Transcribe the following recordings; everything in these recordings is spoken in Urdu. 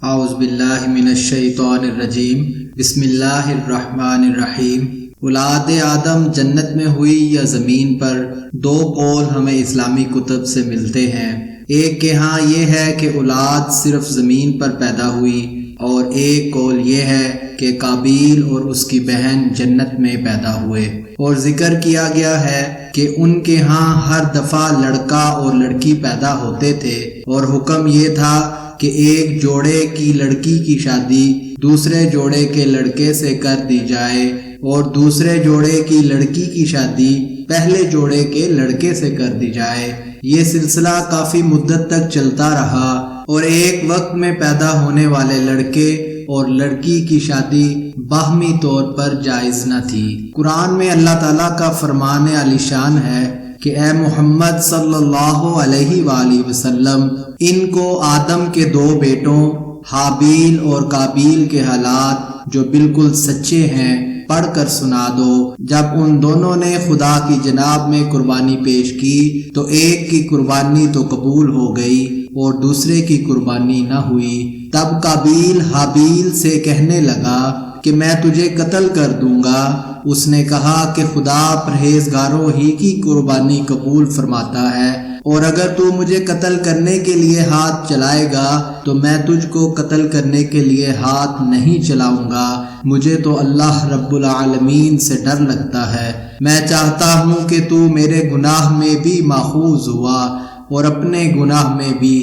اعوذ باللہ من الشیطان الرجیم بسم اللہ الرحمن الرحیم۔ اولاد آدم جنت میں ہوئی یا زمین پر، دو قول ہمیں اسلامی کتب سے ملتے ہیں۔ ایک کے ہاں یہ ہے کہ اولاد صرف زمین پر پیدا ہوئی، اور ایک قول یہ ہے کہ قابیل اور اس کی بہن جنت میں پیدا ہوئے۔ اور ذکر کیا گیا ہے کہ ان کے ہاں ہر دفعہ لڑکا اور لڑکی پیدا ہوتے تھے، اور حکم یہ تھا کہ ایک جوڑے کی لڑکی کی شادی دوسرے جوڑے کے لڑکے سے کر دی جائے، اور دوسرے جوڑے کی لڑکی کی شادی پہلے جوڑے کے لڑکے سے کر دی جائے۔ یہ سلسلہ کافی مدت تک چلتا رہا، اور ایک وقت میں پیدا ہونے والے لڑکے اور لڑکی کی شادی باہمی طور پر جائز نہ تھی۔ قرآن میں اللہ تعالیٰ کا فرمان عالی شان ہے کہ اے محمد صلی اللہ علیہ وآلہ وسلم، ان کو آدم کے دو بیٹوں حابیل اور قابیل کے حالات جو بالکل سچے ہیں پڑھ کر سنا دو۔ جب ان دونوں نے خدا کی جناب میں قربانی پیش کی تو ایک کی قربانی تو قبول ہو گئی اور دوسرے کی قربانی نہ ہوئی۔ تب قابیل حابیل سے کہنے لگا کہ میں تجھے قتل کر دوں گا۔ اس نے کہا کہ خدا پرہیزگاروں ہی کی قربانی قبول فرماتا ہے، اور اگر تو مجھے قتل کرنے کے لیے ہاتھ چلائے گا تو میں تجھ کو قتل کرنے کے لیے ہاتھ نہیں چلاؤں گا۔ مجھے تو اللہ رب العالمین سے ڈر لگتا ہے۔ میں چاہتا ہوں کہ تو میرے گناہ میں بھی ماخوذ ہوا اور اپنے گناہ میں بھی،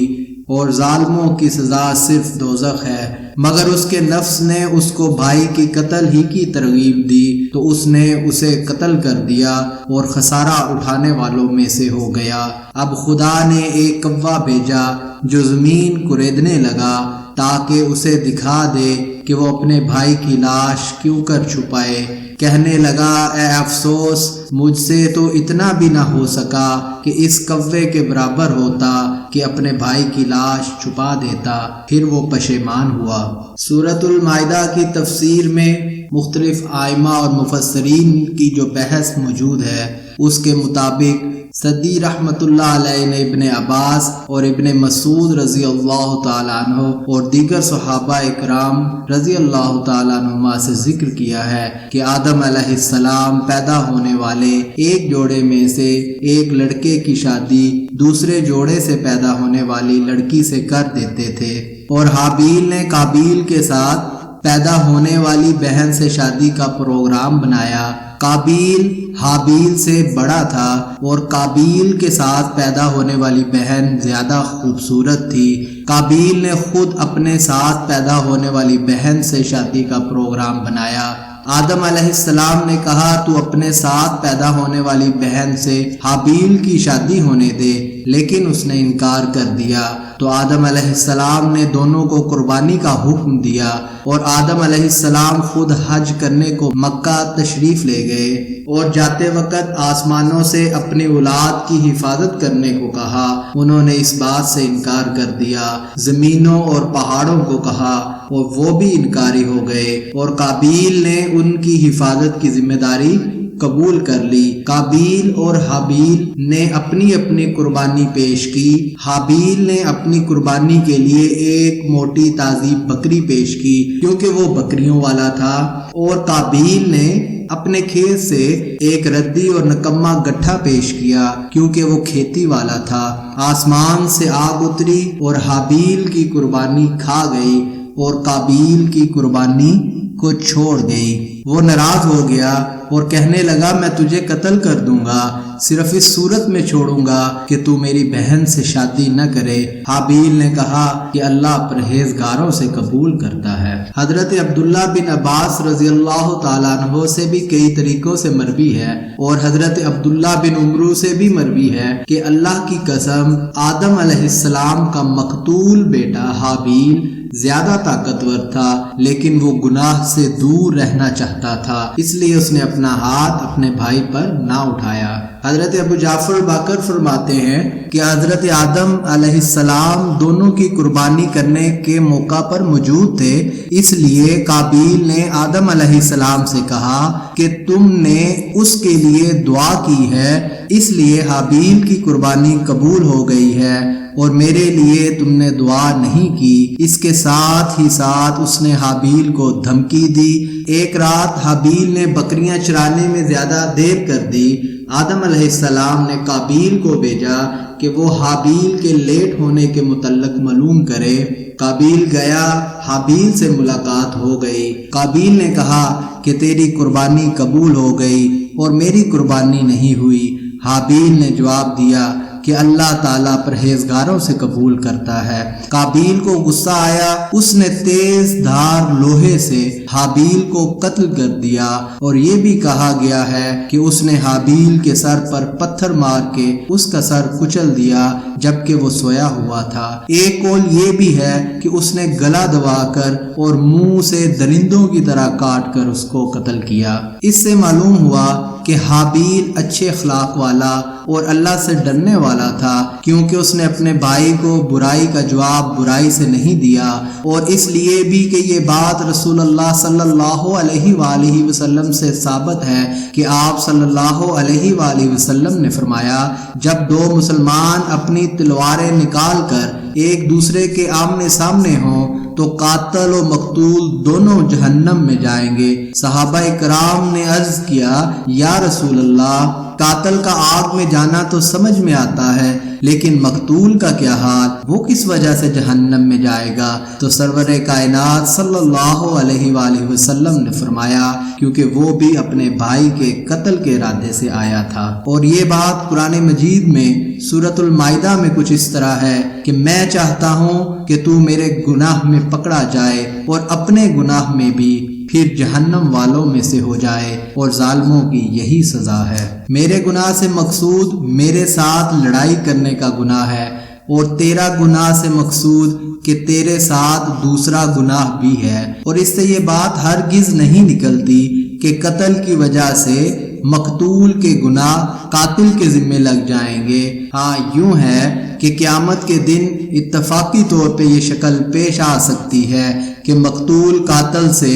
اور ظالموں کی سزا صرف دوزخ ہے۔ مگر اس کے نفس نے اس کو بھائی کی قتل ہی کی ترغیب دی تو اس نے اسے قتل کر دیا اور خسارہ اٹھانے والوں میں سے ہو گیا۔ اب خدا نے ایک کوا بھیجا جو زمین کریدنے لگا تاکہ اسے دکھا دے کہ وہ اپنے بھائی کی لاش کیوں کر چھپائے۔ کہنے لگا اے افسوس، مجھ سے تو اتنا بھی نہ ہو سکا کہ اس کوے کے برابر ہوتا کہ اپنے بھائی کی لاش چھپا دیتا۔ پھر وہ پشیمان ہوا۔ سورۃ المائدہ کی تفسیر میں مختلف ائمہ اور مفسرین کی جو بحث موجود ہے، اس کے مطابق سدی رحمۃ اللہ علیہ نے ابن عباس اور ابن مسعود رضی اللہ تعالیٰ عنہ اور دیگر صحابہ اکرام رضی اللہ تعالیٰ عنہما سے ذکر کیا ہے کہ آدم علیہ السلام پیدا ہونے والے ایک جوڑے میں سے ایک لڑکے کی شادی دوسرے جوڑے سے پیدا ہونے والی لڑکی سے کر دیتے تھے، اور حابیل نے قابیل کے ساتھ پیدا ہونے والی بہن سے شادی کا پروگرام بنایا۔ قابیل حابیل سے بڑا تھا اور قابیل کے ساتھ پیدا ہونے والی بہن زیادہ خوبصورت تھی۔ قابیل نے خود اپنے ساتھ پیدا ہونے والی بہن سے شادی کا پروگرام بنایا۔ آدم علیہ السلام نے کہا تو اپنے ساتھ پیدا ہونے والی بہن سے حابیل کی شادی ہونے دے، لیکن اس نے انکار کر دیا۔ تو آدم علیہ السلام نے دونوں کو قربانی کا حکم دیا، اور آدم علیہ السلام خود حج کرنے کو مکہ تشریف لے گئے، اور جاتے وقت آسمانوں سے اپنی اولاد کی حفاظت کرنے کو کہا۔ انہوں نے اس بات سے انکار کر دیا۔ زمینوں اور پہاڑوں کو کہا، اور وہ بھی انکاری ہو گئے، اور قابیل نے ان کی حفاظت کی ذمہ داری قبول کر لی۔ قابیل اور حابیل نے اپنی اپنی قربانی پیش کی۔ حابیل نے اپنی قربانی کے لیے ایک موٹی تازی بکری پیش کی کیونکہ وہ بکریوں والا تھا، اور قابیل نے اپنے کھیت سے ایک ردی اور نکما گٹھا پیش کیا کیونکہ وہ کھیتی والا تھا۔ آسمان سے آگ اتری اور حابیل کی قربانی کھا گئی اور قابیل کی قربانی کو چھوڑ گئی۔ وہ ناراض ہو گیا اور کہنے لگا میں تجھے قتل کر دوں گا، صرف اس صورت میں چھوڑوں گا کہ تو میری بہن سے شادی نہ کرے۔ حابیل نے کہا کہ اللہ پرہیزگاروں سے قبول کرتا ہے۔ حضرت عبداللہ بن عباس رضی اللہ تعالیٰ عنہ سے بھی کئی طریقوں سے مروی ہے، اور حضرت عبداللہ بن عمرو سے بھی مروی ہے کہ اللہ کی قسم، آدم علیہ السلام کا مقتول بیٹا حابیل زیادہ طاقتور تھا، لیکن وہ گناہ سے دور رہنا چاہتا تھا، اس لیے اس نے اپنا ہاتھ اپنے بھائی پر نہ اٹھایا۔ حضرت ابو جعفر باقر فرماتے ہیں کہ حضرت آدم علیہ السلام دونوں کی قربانی کرنے کے موقع پر موجود تھے، اس لیے قابیل نے آدم علیہ السلام سے کہا کہ تم نے اس کے لیے دعا کی ہے، اس لیے حابیل کی قربانی قبول ہو گئی ہے اور میرے لیے تم نے دعا نہیں کی۔ اس کے ساتھ ہی ساتھ اس نے حابیل کو دھمکی دی۔ ایک رات حابیل نے بکریاں چرانے میں زیادہ دیر کر دی۔ آدم علیہ السلام نے قابیل کو بھیجا کہ وہ حابیل کے لیٹ ہونے کے متعلق معلوم کرے۔ قابیل گیا، حابیل سے ملاقات ہو گئی۔ قابیل نے کہا کہ تیری قربانی قبول ہو گئی اور میری قربانی نہیں ہوئی۔ حابیل نے جواب دیا کہ اللہ تعالیٰ پرہیزگاروں سے قبول کرتا ہے۔ قابیل کو غصہ آیا، اس نے تیز دھار لوہے سے حابیل کو قتل کر دیا، اور یہ بھی کہا گیا ہے کہ اس نے حابیل کے سر پر پتھر مار کے اس کا سر کچل دیا جبکہ وہ سویا ہوا تھا۔ ایک قول یہ بھی ہے کہ اس نے گلا دبا کر اور منہ سے درندوں کی طرح کاٹ کر اس کو قتل کیا۔ اس سے معلوم ہوا کہ حابیل اچھے اخلاق والا اور اللہ سے ڈرنے والا تھا، کیونکہ اس نے اپنے بھائی کو برائی کا جواب برائی سے نہیں دیا، اور اس لیے بھی کہ یہ بات رسول اللہ صلی اللہ علیہ وآلہ وسلم سے ثابت ہے کہ آپ صلی اللہ علیہ وآلہ وسلم نے فرمایا، جب دو مسلمان اپنی تلواریں نکال کر ایک دوسرے کے آمنے سامنے ہوں تو قاتل و مقتول دونوں جہنم میں جائیں گے۔ صحابہ کرام نے عرض کیا، یا رسول اللہ، قاتل کا آگ میں جانا تو سمجھ میں آتا ہے، لیکن مقتول کا کیا حال، وہ کس وجہ سے جہنم میں جائے گا؟ تو سرور کائنات صلی اللہ علیہ وآلہ وسلم نے فرمایا، کیونکہ وہ بھی اپنے بھائی کے قتل کے ارادے سے آیا تھا۔ اور یہ بات قرآن مجید میں سورۃ المائدہ میں کچھ اس طرح ہے کہ میں چاہتا ہوں کہ تو میرے گناہ میں پکڑا جائے اور اپنے گناہ میں بھی، پھر جہنم والوں میں سے ہو جائے، اور ظالموں کی یہی سزا ہے۔ میرے گناہ سے مقصود میرے ساتھ لڑائی کرنے کا گناہ ہے، اور تیرا گناہ سے مقصود کہ تیرے ساتھ دوسرا گناہ بھی ہے، اور اس سے یہ بات ہرگز نہیں نکلتی کہ قتل کی وجہ سے مقتول کے گناہ قاتل کے ذمے لگ جائیں گے۔ ہاں یوں ہے کہ قیامت کے دن اتفاقی طور پہ یہ شکل پیش آ سکتی ہے کہ مقتول قاتل سے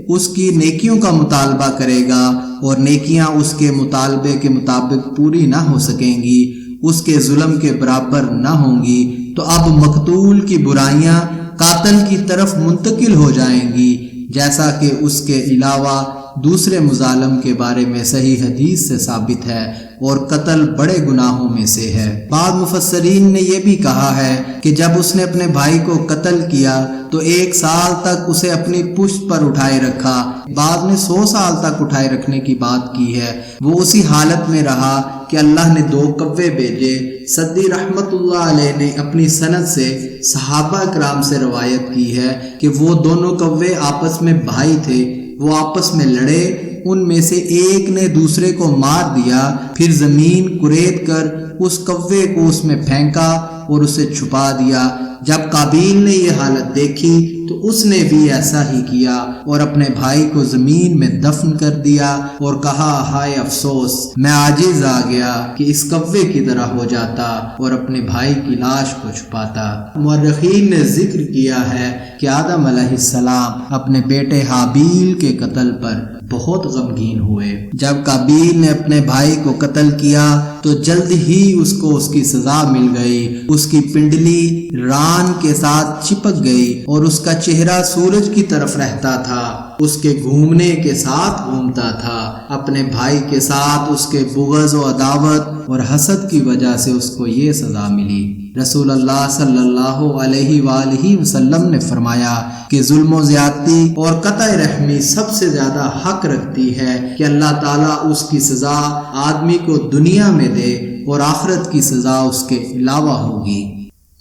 اس کی نیکیوں کا مطالبہ کرے گا، اور نیکیاں اس کے مطالبے کے مطابق پوری نہ ہو سکیں گی، اس کے ظلم کے برابر نہ ہوں گی، تو اب مقتول کی برائیاں قاتل کی طرف منتقل ہو جائیں گی، جیسا کہ اس کے علاوہ دوسرے مظالم کے بارے میں صحیح حدیث سے ثابت ہے، اور قتل بڑے گناہوں میں سے ہے۔ بعض مفسرین نے یہ بھی کہا ہے کہ جب اس نے اپنے بھائی کو قتل کیا تو 1 سال تک اسے اپنی پشت پر اٹھائے رکھا، بعض نے 100 سال تک اٹھائے رکھنے کی بات کی ہے۔ وہ اسی حالت میں رہا کہ اللہ نے 2 کوے بھیجے۔ سدی رحمت اللہ علیہ نے اپنی سند سے صحابہ کرام سے روایت کی ہے کہ وہ دونوں کوے آپس میں بھائی تھے، وہ آپس میں لڑے، ان میں سے ایک نے دوسرے کو مار دیا، پھر زمین کریت کر اس کوے کو اس میں پھینکا اور اسے چھپا دیا۔ جب قابیل نے یہ حالت دیکھی تو اس نے بھی ایسا ہی کیا اور اپنے بھائی کو زمین میں دفن کر دیا، اور کہا، ہائے افسوس، میں عاجز آ گیا کہ اس کوے کی طرح ہو جاتا اور اپنے بھائی کی لاش کو چھپاتا۔ مورخین نے ذکر کیا ہے کہ آدم علیہ السلام اپنے بیٹے حابیل کے قتل پر بہت غمگین ہوئے۔ جب قابیل نے اپنے بھائی کو قتل کیا تو جلد ہی اس کو اس کی سزا مل گئی، اس کی پنڈلی ران کے ساتھ چپک گئی اور اس کا چہرہ سورج کی طرف رہتا تھا، اس کے گھومنے کے ساتھ گھومتا تھا۔ اپنے بھائی کے ساتھ اس کے بغض و عداوت اور حسد کی وجہ سے اس کو یہ سزا ملی۔ رسول اللہ صلی اللہ علیہ وآلہ وسلم نے فرمایا کہ ظلم و زیادتی اور قطع رحمی سب سے زیادہ حق رکھتی ہے کہ اللہ تعالیٰ اس کی سزا آدمی کو دنیا میں دے اور آخرت کی سزا اس کے علاوہ ہوگی۔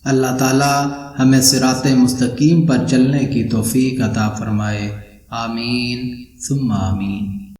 اللہ تعالیٰ ہمیں صراط مستقیم پر چلنے کی توفیق عطا فرمائے، آمین ثم آمین۔